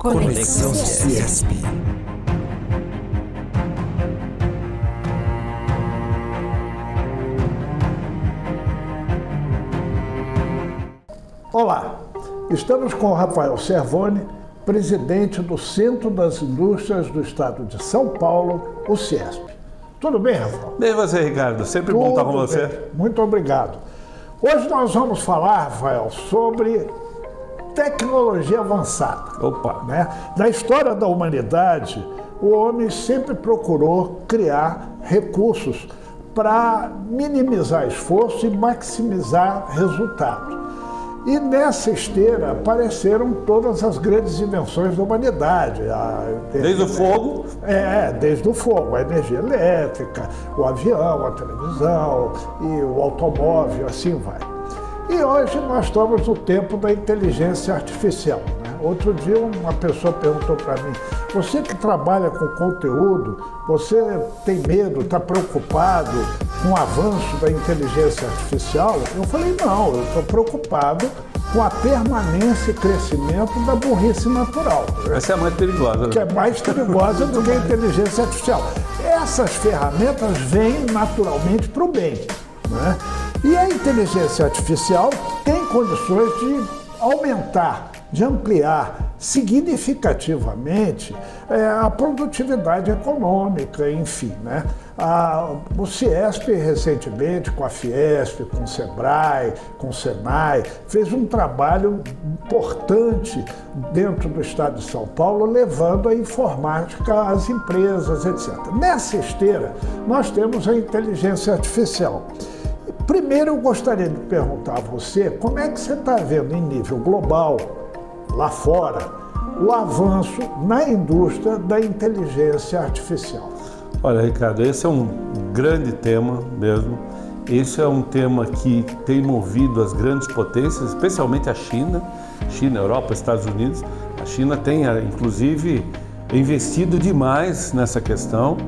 Conexão Ciesp. Olá, estamos com o Rafael Cervoni, presidente do Centro das Indústrias do Estado de São Paulo, o Ciesp. Tudo bem, Rafael? Bem você, Ricardo. Sempre bom estar com você. Bem. Muito obrigado. Hoje nós vamos falar, Rafael, sobre tecnologia avançada. Opa! Na história da humanidade, o homem sempre procurou criar recursos para minimizar esforço e maximizar resultado. E nessa esteira apareceram todas as grandes invenções da humanidade. Desde o fogo? Desde o fogo, a energia elétrica, o avião, a televisão e o automóvel, assim vai. E hoje nós estamos no tempo da inteligência artificial. Outro dia uma pessoa perguntou para mim, você que trabalha com conteúdo, você tem medo, está preocupado com o avanço da inteligência artificial? Eu falei, não, eu estou preocupado com a permanência e crescimento da burrice natural. Essa é a mais perigosa. Que é mais perigosa do que a inteligência artificial. Essas ferramentas vêm naturalmente para o bem, né? E a inteligência artificial tem condições de aumentar, de ampliar significativamente a produtividade econômica, enfim, né? O Ciesp recentemente, com a Fiesp, com o Sebrae, com o Senai, fez um trabalho importante dentro do estado de São Paulo, levando a informática às empresas, etc. Nessa esteira, nós temos a inteligência artificial. Primeiro, eu gostaria de perguntar a você como é que você está vendo em nível global, lá fora, o avanço na indústria da inteligência artificial. Olha, Ricardo, esse é um grande tema mesmo. Esse é um tema que tem movido as grandes potências, especialmente a China, Europa, Estados Unidos. A China tem, inclusive, investido demais nessa questão,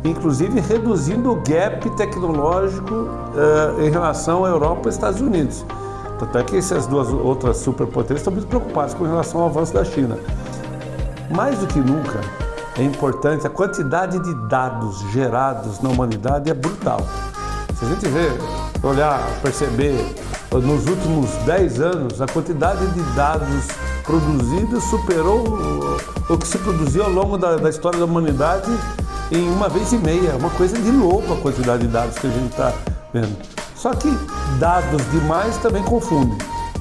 inclusive reduzindo o gap tecnológico em relação à Europa e Estados Unidos. Tanto é que essas duas outras superpotências estão muito preocupadas com relação ao avanço da China. Mais do que nunca, é importante, a quantidade de dados gerados na humanidade é brutal. Se a gente olhar, perceber, nos últimos 10 anos, a quantidade de dados produzidos superou o que se produziu ao longo da história da humanidade em uma vez e meia. Uma coisa de louco a quantidade de dados que a gente está vendo. Só que dados demais também confundem.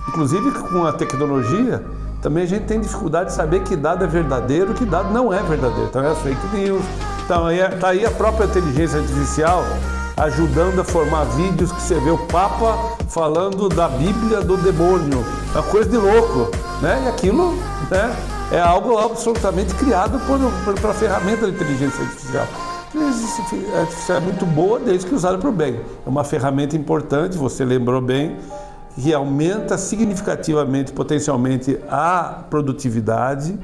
Inclusive com a tecnologia, também a gente tem dificuldade de saber que dado é verdadeiro e que dado não é verdadeiro. Então é fake news. Então está aí a própria inteligência artificial ajudando a formar vídeos que você vê o Papa falando da Bíblia do demônio. É uma coisa de louco, né? E aquilo, né, é algo absolutamente criado para a ferramenta da inteligência artificial. A inteligência artificial é muito boa desde que usada para o bem. É uma ferramenta importante, você lembrou bem, que aumenta significativamente, potencialmente, a produtividade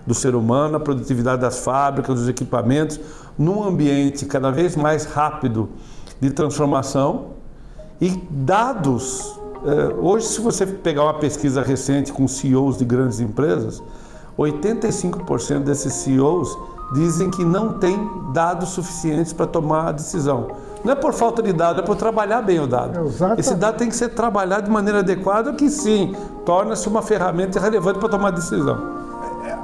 do ser humano, a produtividade das fábricas, dos equipamentos, num ambiente cada vez mais rápido de transformação. E dados, hoje, se você pegar uma pesquisa recente com CEOs de grandes empresas, 85% desses CEOs dizem que não tem dados suficientes para tomar a decisão. Não é por falta de dado, é por trabalhar bem o dado. Exatamente. Esse dado tem que ser trabalhado de maneira adequada, que sim, torna-se uma ferramenta relevante para tomar decisão.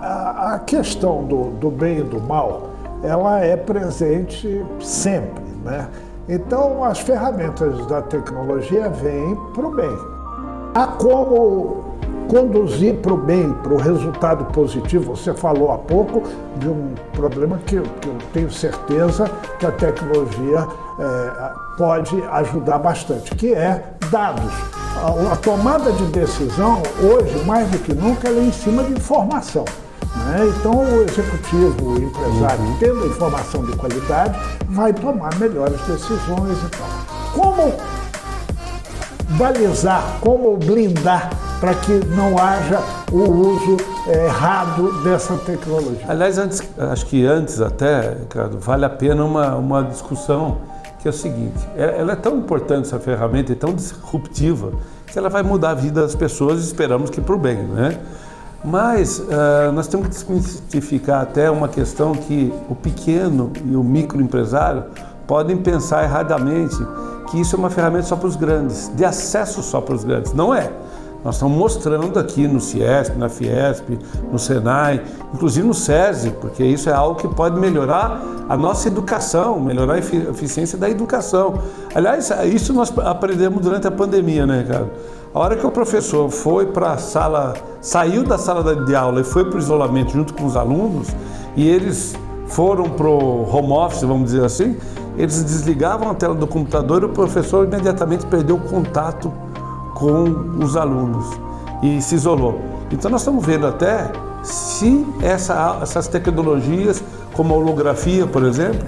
A questão do bem e do mal, ela é presente sempre, né? Então, as ferramentas da tecnologia vêm para o bem. Há como conduzir para o bem, para o resultado positivo. Você falou há pouco de um problema que eu tenho certeza que a tecnologia pode ajudar bastante, que é dados. A tomada de decisão, hoje, mais do que nunca, ela é em cima de informação, né? Então, o executivo, o empresário, tendo informação de qualidade, vai tomar melhores decisões e tal. Como balizar, como blindar para que não haja o uso errado dessa tecnologia? Aliás, acho que antes até, Ricardo, vale a pena uma discussão, que é o seguinte: ela é tão importante, essa ferramenta, é tão disruptiva, que ela vai mudar a vida das pessoas, e esperamos que para o bem, né? Mas nós temos que desmistificar até uma questão que o pequeno e o microempresário podem pensar erradamente que isso é uma ferramenta só para os grandes, de acesso só para os grandes. Não é. Nós estamos mostrando aqui no CIESP, na Fiesp, no Senai, inclusive no SESI, porque isso é algo que pode melhorar a nossa educação, melhorar a eficiência da educação. Aliás, isso nós aprendemos durante a pandemia, né, Ricardo? A hora que o professor foi para a sala, saiu da sala de aula e foi para o isolamento junto com os alunos, e eles foram para o home office, vamos dizer assim, eles desligavam a tela do computador e o professor imediatamente perdeu o contato com os alunos e se isolou. Então nós estamos vendo até se essas tecnologias, como a holografia, por exemplo,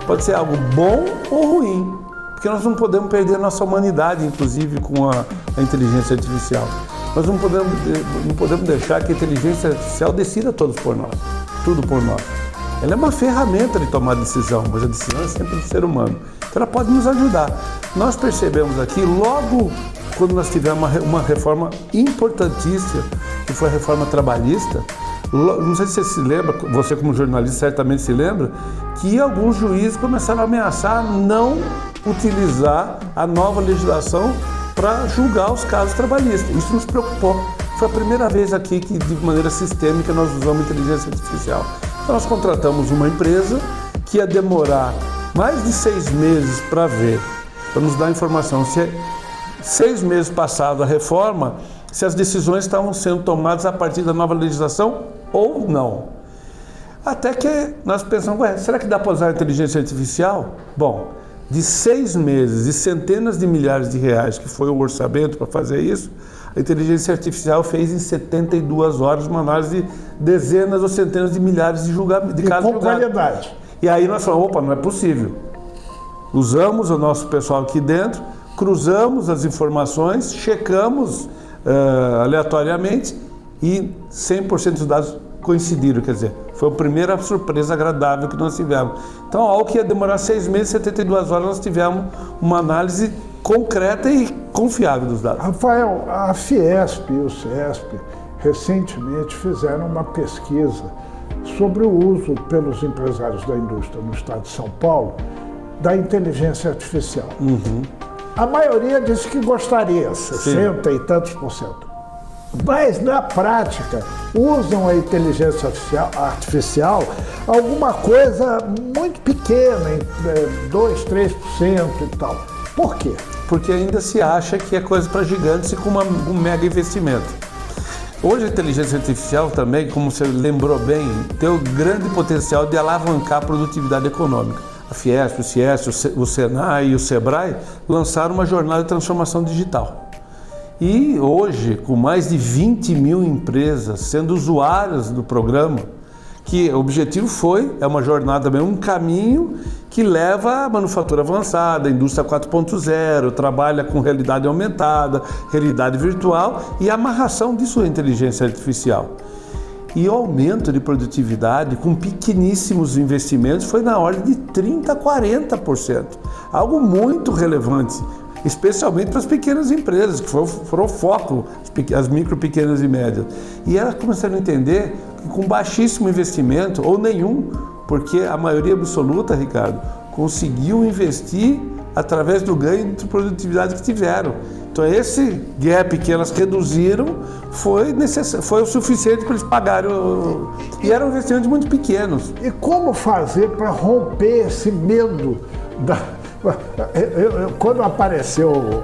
pode ser algo bom ou ruim, porque nós não podemos perder a nossa humanidade, inclusive com a inteligência artificial. Nós não podemos deixar que a inteligência artificial decida tudo por nós. Ela é uma ferramenta de tomar decisão, mas a decisão é sempre do ser humano. Então ela pode nos ajudar. Nós percebemos aqui, logo quando nós tivemos uma reforma importantíssima, que foi a reforma trabalhista, não sei se você se lembra, você como jornalista certamente se lembra, que alguns juízes começaram a ameaçar não utilizar a nova legislação para julgar os casos trabalhistas. Isso nos preocupou. Foi a primeira vez aqui que, de maneira sistêmica, nós usamos inteligência artificial. Então, nós contratamos uma empresa que ia demorar mais de 6 meses para ver, para nos dar informação se 6 meses passado a reforma, se as decisões estavam sendo tomadas a partir da nova legislação ou não. Até que nós pensamos, será que dá para usar a inteligência artificial? Bom, de 6 meses e centenas de milhares de reais, que foi o orçamento para fazer isso, a inteligência artificial fez em 72 horas uma análise de dezenas ou centenas de milhares de casos com qualidade. E aí nós falamos, não é possível. Usamos o nosso pessoal aqui dentro, cruzamos as informações, checamos aleatoriamente e 100% dos dados coincidiram, quer dizer, foi a primeira surpresa agradável que nós tivemos. Então, algo que ia demorar 6 meses, 72 horas, nós tivemos uma análise concreta e confiável dos dados. Rafael, a Fiesp e o CIESP recentemente fizeram uma pesquisa sobre o uso pelos empresários da indústria no estado de São Paulo da inteligência artificial. A maioria disse que gostaria, 60 e tantos %. Mas, na prática, usam a inteligência artificial alguma coisa muito pequena, 2, 3% e tal. Por quê? Porque ainda se acha que é coisa para gigantes e com um mega investimento. Hoje a inteligência artificial também, como você lembrou bem, tem o grande potencial de alavancar a produtividade econômica. A Fiesp, o CIESP, o Senai e o Sebrae lançaram uma jornada de transformação digital. E hoje, com mais de 20 mil empresas sendo usuárias do programa, que o objetivo é uma jornada mesmo, um caminho que leva à manufatura avançada, a indústria 4.0, trabalha com realidade aumentada, realidade virtual e a amarração disso à inteligência artificial. E o aumento de produtividade com pequeníssimos investimentos foi na ordem de 30% a 40%. Algo muito relevante, especialmente para as pequenas empresas, que foram o foco, as micro, pequenas e médias. E elas começaram a entender que com baixíssimo investimento, ou nenhum, porque a maioria absoluta, Ricardo, conseguiu investir através do ganho de produtividade que tiveram. Então esse gap que elas reduziram foi o suficiente para eles pagarem, e eram investimentos muito pequenos. E como fazer para romper esse medo quando apareceu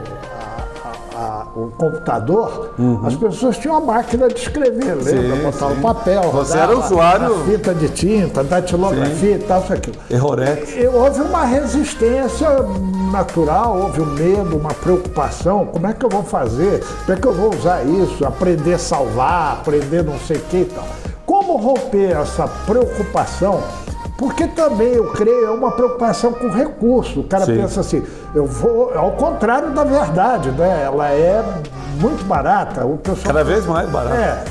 o computador, as pessoas tinham uma máquina de escrever, lembra? Botavam papel, você era usuário, fita de tinta, datilografia e tal, isso aquilo. Errorex. Houve uma resistência natural, houve um medo, uma preocupação, como é que eu vou fazer? Como é que eu vou usar isso? Aprender a salvar, aprender não sei o que e tal. Como romper essa preocupação? Porque também, eu creio, é uma preocupação com recurso. O cara pensa assim, eu vou, ao contrário da verdade, né? Ela é muito barata. O pessoal, cada vez mais barata.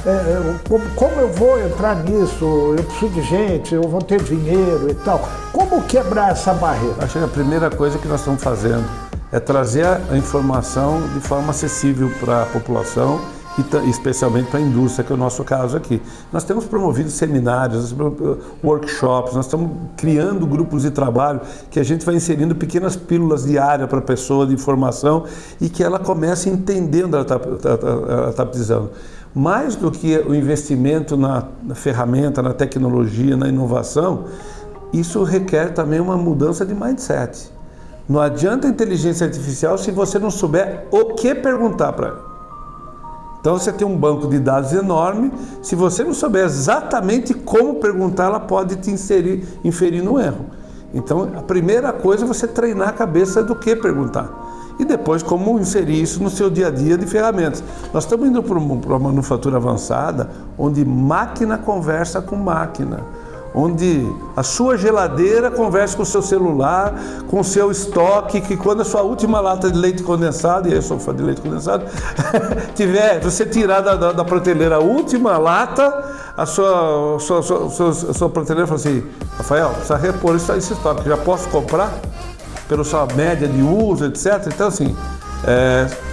Como eu vou entrar nisso? Eu preciso de gente, eu vou ter dinheiro e tal. Como quebrar essa barreira? Acho que a primeira coisa que nós estamos fazendo é trazer a informação de forma acessível para a população e especialmente para a indústria, que é o nosso caso aqui. Nós temos promovido seminários, workshops, nós estamos criando grupos de trabalho que a gente vai inserindo pequenas pílulas diárias para a pessoa de informação e que ela comece entendendo, ela está precisando. Mais do que o investimento na ferramenta, na tecnologia, na inovação, isso requer também uma mudança de mindset. Não adianta a inteligência artificial se você não souber o que perguntar para ela. Então você tem um banco de dados enorme, se você não souber exatamente como perguntar, ela pode te inferir no erro. Então a primeira coisa é você treinar a cabeça do que perguntar. E depois como inserir isso no seu dia a dia de ferramentas. Nós estamos indo para uma manufatura avançada, onde máquina conversa com máquina. Onde a sua geladeira conversa com o seu celular, com o seu estoque, que quando a sua última lata de leite condensado, e eu sou fã de leite condensado, você tirar da prateleira a última lata, a sua prateleira fala assim, Rafael, precisa repor esse estoque, já posso comprar? Pela sua média de uso, etc. Então assim,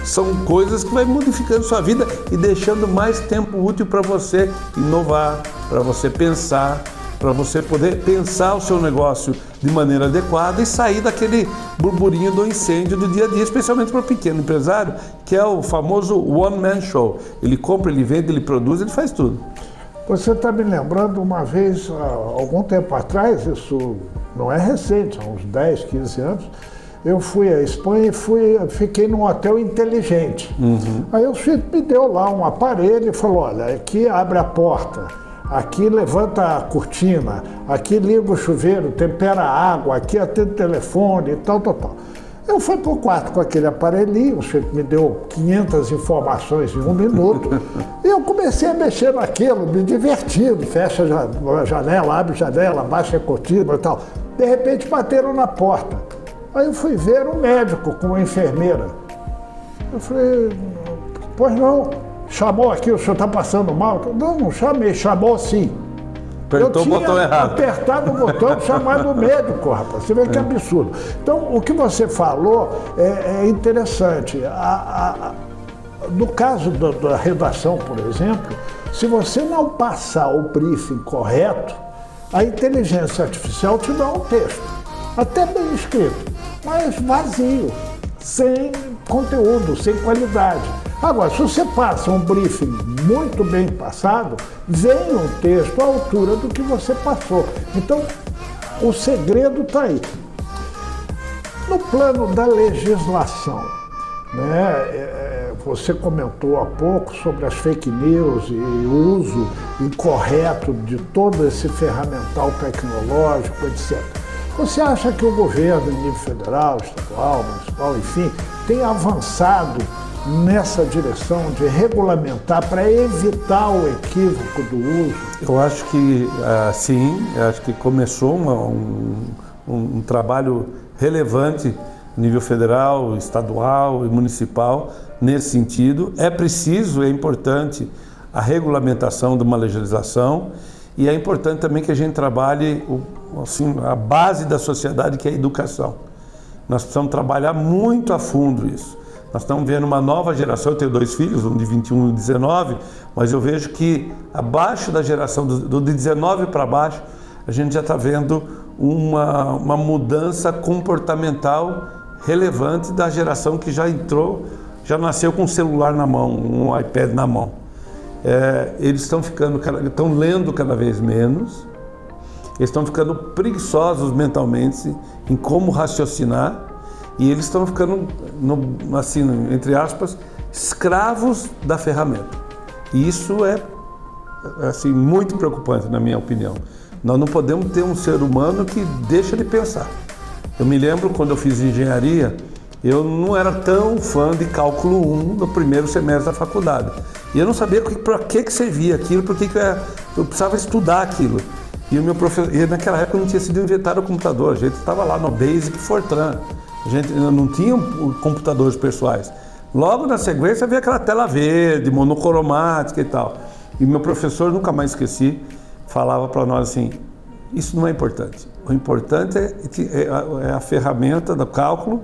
são coisas que vai modificando sua vida e deixando mais tempo útil para você inovar, para você pensar, para você poder pensar o seu negócio de maneira adequada e sair daquele burburinho do incêndio do dia a dia, especialmente para o pequeno empresário, que é o famoso one-man show. Ele compra, ele vende, ele produz, ele faz tudo. Você está me lembrando uma vez, há algum tempo atrás, isso não é recente, há uns 10, 15 anos, eu fui à Espanha e fiquei num hotel inteligente. Aí o sujeito me deu lá um aparelho e falou, olha, aqui abre a porta, aqui levanta a cortina, aqui liga o chuveiro, tempera a água, aqui atende o telefone e tal. Eu fui para o quarto com aquele aparelhinho, o sujeito me deu 500 informações em 1 minuto, e eu comecei a mexer naquilo, me divertindo, fecha a janela, abre a janela, baixa a cortina e tal. De repente bateram na porta. Aí eu fui ver um médico com uma enfermeira. Eu falei, pois não. Chamou aqui, o senhor está passando mal? Não chamei, chamou sim. Apertou o botão errado. Apertado o botão, chamado médico, rapaz. Você vê que absurdo. Então, o que você falou é interessante. No caso da redação, por exemplo, se você não passar o briefing correto, a inteligência artificial te dá um texto, até bem escrito, mas vazio, sem conteúdo, sem qualidade. Agora, se você passa um briefing muito bem passado, vem um texto à altura do que você passou. Então, o segredo está aí. No plano da legislação, né, você comentou há pouco sobre as fake news e o uso incorreto de todo esse ferramental tecnológico, etc. Você acha que o governo, em nível federal, estadual, municipal, enfim, tem avançado nessa direção de regulamentar para evitar o equívoco do uso? Eu acho que sim, eu acho que começou um trabalho relevante a nível federal, estadual e municipal nesse sentido. É preciso, é importante a regulamentação de uma legislação e é importante também que a gente trabalhe assim, a base da sociedade, que é a educação. Nós precisamos trabalhar muito a fundo isso. Nós estamos vendo uma nova geração, eu tenho 2 filhos, um de 21 e 19, mas eu vejo que abaixo da geração, do de 19 para baixo, a gente já está vendo uma mudança comportamental relevante da geração que já nasceu com um celular na mão, um iPad na mão. Eles estão lendo cada vez menos, eles estão ficando preguiçosos mentalmente em como raciocinar, e eles estão ficando, assim, entre aspas, escravos da ferramenta. E isso é assim, muito preocupante, na minha opinião. Nós não podemos ter um ser humano que deixa de pensar. Eu me lembro quando eu fiz engenharia, eu não era tão fã de cálculo 1 no primeiro semestre da faculdade. E eu não sabia para que servia aquilo, porque eu precisava estudar aquilo. E o meu professor, e naquela época não tinha sido inventado o computador, a gente estava lá no Basic Fortran. A gente não tinha computadores pessoais. Logo na sequência havia aquela tela verde, monocromática e tal. E meu professor, nunca mais esqueci, falava para nós assim, isso não é importante. O importante é a ferramenta do cálculo,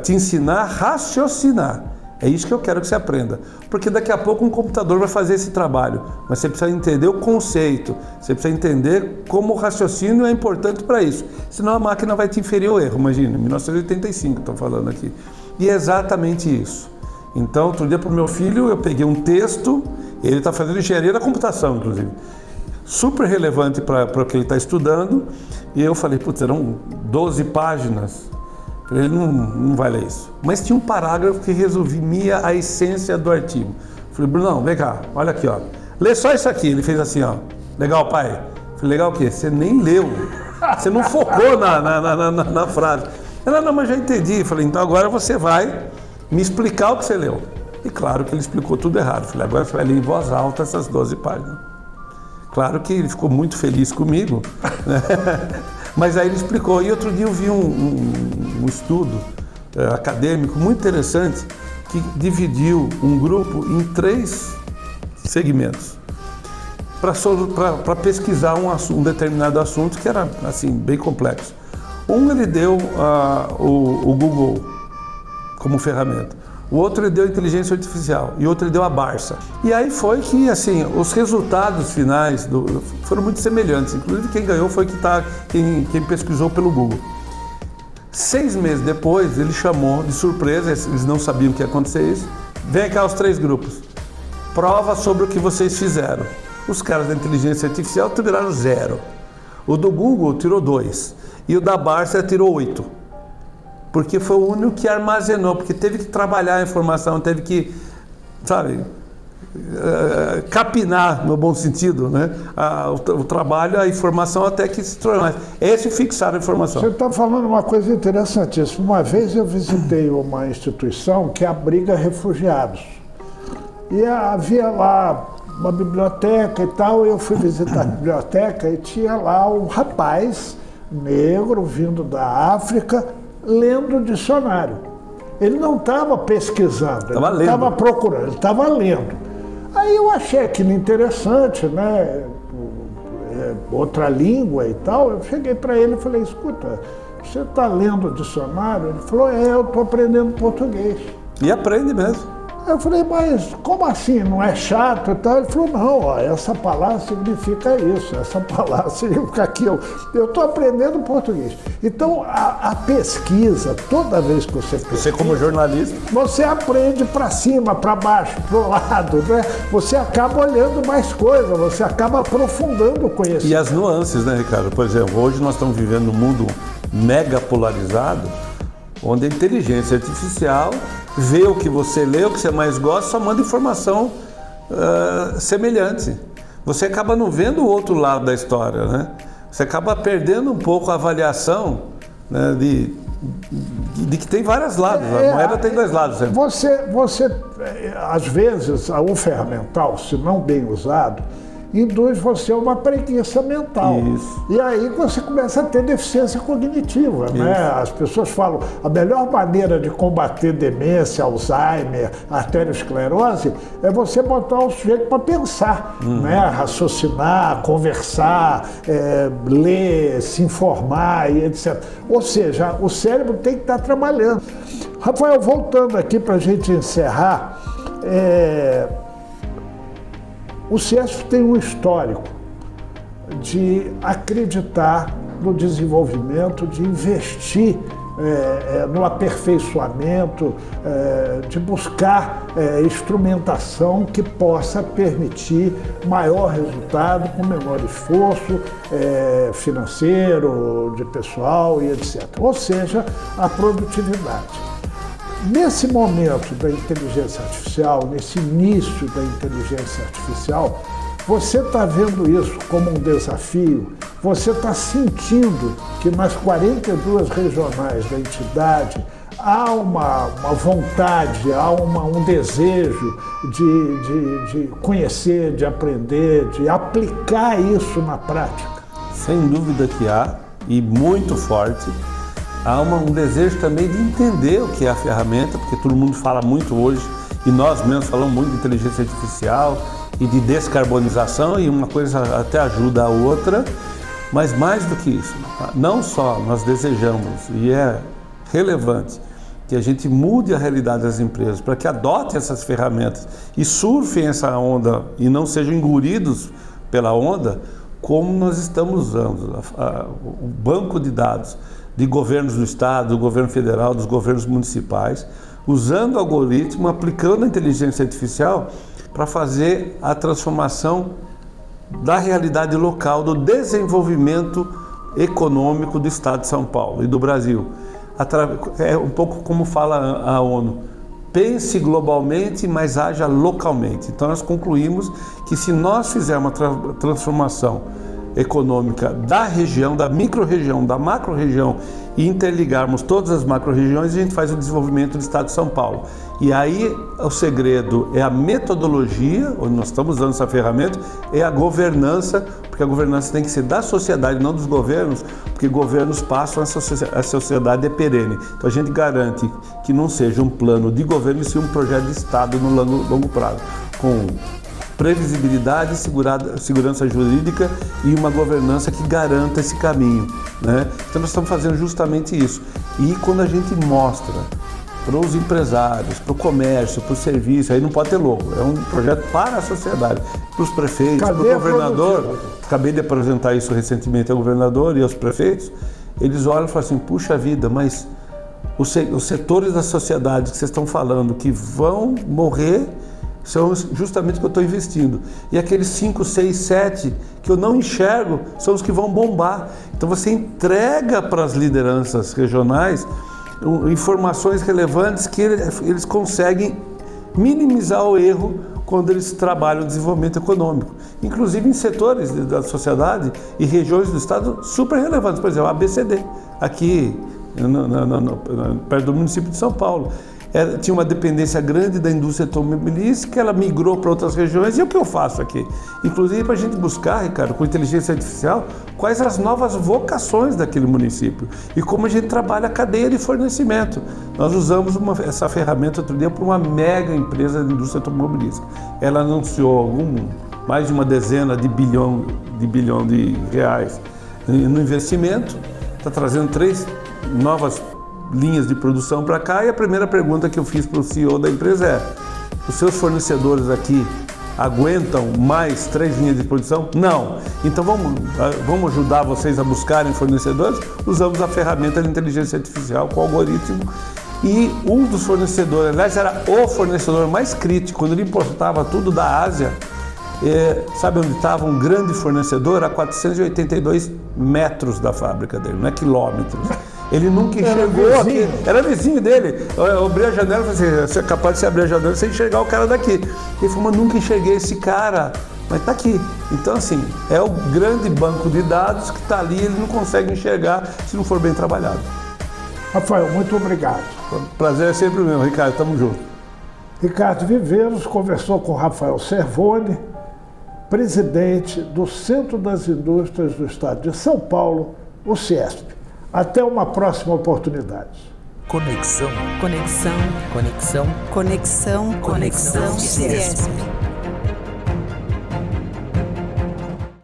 te ensinar a raciocinar. É isso que eu quero que você aprenda. Porque daqui a pouco um computador vai fazer esse trabalho. Mas você precisa entender o conceito. Você precisa entender como o raciocínio é importante para isso. Senão a máquina vai te inferir o erro. Imagina, 1985 estou falando aqui. E é exatamente isso. Então, outro dia para o meu filho, eu peguei um texto, ele está fazendo engenharia da computação, inclusive. Super relevante para o que ele está estudando. E eu falei, putz, eram 12 páginas. Ele não vai ler isso. Mas tinha um parágrafo que resumia a essência do artigo. Falei, Brunão, vem cá, olha aqui, ó. Lê só isso aqui. Ele fez assim, ó. Legal, pai? Falei, legal o quê? Você nem leu. Você não focou na frase. Não, mas já entendi. Falei, então agora você vai me explicar o que você leu. E claro que ele explicou tudo errado. Falei, agora você vai ler em voz alta essas 12 páginas. Claro que ele ficou muito feliz comigo, né? Mas aí ele explicou. E outro dia eu vi um estudo acadêmico muito interessante que dividiu um grupo em 3 segmentos para pesquisar um determinado assunto que era assim bem complexo. Ele deu o Google como ferramenta. O outro ele deu a inteligência artificial e o outro ele deu a Barça. E aí foi que, assim, os resultados finais foram muito semelhantes. Inclusive quem ganhou foi quem pesquisou pelo Google. 6 meses depois, ele chamou de surpresa, eles não sabiam que ia acontecer isso. Vem cá os 3 grupos. Prova sobre o que vocês fizeram. Os caras da inteligência artificial tiraram 0. O do Google tirou 2. E o da Barça tirou 8. Porque foi o único que armazenou, porque teve que trabalhar a informação, teve que, sabe, capinar, no bom sentido, né? O trabalho, a informação até que se tornou. Esse fixaram a informação. Você está falando uma coisa interessantíssima. Uma vez eu visitei uma instituição que abriga refugiados. E havia lá uma biblioteca e tal, eu fui visitar a biblioteca e tinha lá um rapaz negro vindo da África, lendo o dicionário. Ele não estava pesquisando, ele não estava procurando, ele estava lendo. Aí eu achei aquilo interessante, né? Outra língua e tal. Eu cheguei para ele e falei, escuta, você está lendo o dicionário? Ele falou, eu estou aprendendo português. E aprende mesmo. Eu falei, mas como assim? Não é chato e tal? Ele falou, não, ó, essa palavra significa isso, essa palavra significa aquilo. Eu estou aprendendo português. Então, a pesquisa, toda vez que você pesquisa... Você como jornalista... Você aprende para cima, para baixo, para o lado, né? Você acaba olhando mais coisas, você acaba aprofundando o conhecimento. E as nuances, né, Ricardo? Por exemplo, hoje nós estamos vivendo num mundo mega polarizado, onde a inteligência artificial vê o que você lê, o que você mais gosta, só manda informação semelhante. Você acaba não vendo o outro lado da história, né? Você acaba perdendo um pouco a avaliação, né, de que tem vários lados, a moeda tem 2 lados sempre. Você, às vezes, o ferramental, se não bem usado, induz você a uma preguiça mental. Isso. E aí você começa a ter deficiência cognitiva, né? As pessoas falam, a melhor maneira de combater demência, Alzheimer, arteriosclerose, é você botar o sujeito para pensar, né? Raciocinar, conversar, ler, se informar e etc. Ou seja, o cérebro tem que estar trabalhando. Rafael, voltando aqui para a gente encerrar, o CIESP tem um histórico de acreditar no desenvolvimento, de investir no aperfeiçoamento, de buscar instrumentação que possa permitir maior resultado com menor esforço financeiro, de pessoal e etc. Ou seja, a produtividade. Nesse momento da inteligência artificial, nesse início da inteligência artificial, você está vendo isso como um desafio? Você está sentindo que nas 42 regionais da entidade há uma vontade, há um desejo de conhecer, de aprender, de aplicar isso na prática? Sem dúvida que há, e muito forte. Há um desejo também de entender o que é a ferramenta, porque todo mundo fala muito hoje, e nós mesmos falamos muito de inteligência artificial e de descarbonização, e uma coisa até ajuda a outra, mas mais do que isso, não só nós desejamos, e é relevante, que a gente mude a realidade das empresas, para que adotem essas ferramentas e surfem essa onda e não sejam engolidos pela onda, como nós estamos usando o banco de dados de governos do Estado, do governo federal, dos governos municipais, usando o algoritmo, aplicando a inteligência artificial para fazer a transformação da realidade local, do desenvolvimento econômico do Estado de São Paulo e do Brasil. É um pouco como fala a ONU, pense globalmente, mas haja localmente. Então nós concluímos que se nós fizermos uma transformação econômica da região, da micro-região, da macro-região e interligarmos todas as macro-regiões, a gente faz o desenvolvimento do Estado de São Paulo. E aí o segredo é a metodologia, onde nós estamos usando essa ferramenta, é a governança, porque a governança tem que ser da sociedade, não dos governos, porque governos passam, a sociedade é perene. Então a gente garante que não seja um plano de governo, e sim um projeto de Estado no longo prazo, com previsibilidade, segurança jurídica e uma governança que garanta esse caminho, né? Então nós estamos fazendo justamente isso. E quando a gente mostra para os empresários, para o comércio, para o serviço, aí não pode ter logo, é um projeto para a sociedade, para os prefeitos, para o governador. Acabei de apresentar isso recentemente ao governador e aos prefeitos. Eles olham e falam assim, puxa vida, mas os setores da sociedade que vocês estão falando que vão morrer são justamente o que eu estou investindo. E aqueles 5, 6, 7 que eu não enxergo são os que vão bombar. Então você entrega para as lideranças regionais informações relevantes que eles conseguem minimizar o erro quando eles trabalham o desenvolvimento econômico. Inclusive em setores da sociedade e regiões do estado super relevantes. Por exemplo, a ABCD, aqui perto do município de São Paulo. Tinha uma dependência grande da indústria automobilística, ela migrou para outras regiões, e é o que eu faço aqui? Inclusive para a gente buscar, Ricardo, com inteligência artificial, quais as novas vocações daquele município e como a gente trabalha a cadeia de fornecimento. Nós usamos essa ferramenta outro dia para uma mega empresa de indústria automobilística. Ela anunciou mais de uma dezena de bilhão de reais no investimento, está trazendo 3 novas linhas de produção para cá, e a primeira pergunta que eu fiz para o CEO da empresa é: os seus fornecedores aqui aguentam mais 3 linhas de produção? Não. Então vamos ajudar vocês a buscarem fornecedores? Usamos a ferramenta de inteligência artificial com o algoritmo, e um dos fornecedores, aliás, era o fornecedor mais crítico, quando ele importava tudo da Ásia. Sabe onde estava um grande fornecedor? A 482 metros da fábrica dele, não é quilômetros. Ele nunca enxergou aqui. Era vizinho dele. Eu abri a janela e falei assim, você é capaz de você abrir a janela e você enxergar o cara daqui. Ele falou, mas nunca enxerguei esse cara. Mas está aqui. Então, assim, é o grande banco de dados que está ali, ele não consegue enxergar se não for bem trabalhado. Rafael, muito obrigado. Prazer é sempre o meu, Ricardo. Tamo junto. Ricardo Viveiros conversou com Rafael Servoni, presidente do Centro das Indústrias do Estado de São Paulo, o CIESP. Até uma próxima oportunidade. Conexão. Conexão. Conexão. Conexão. Conexão. CIESP.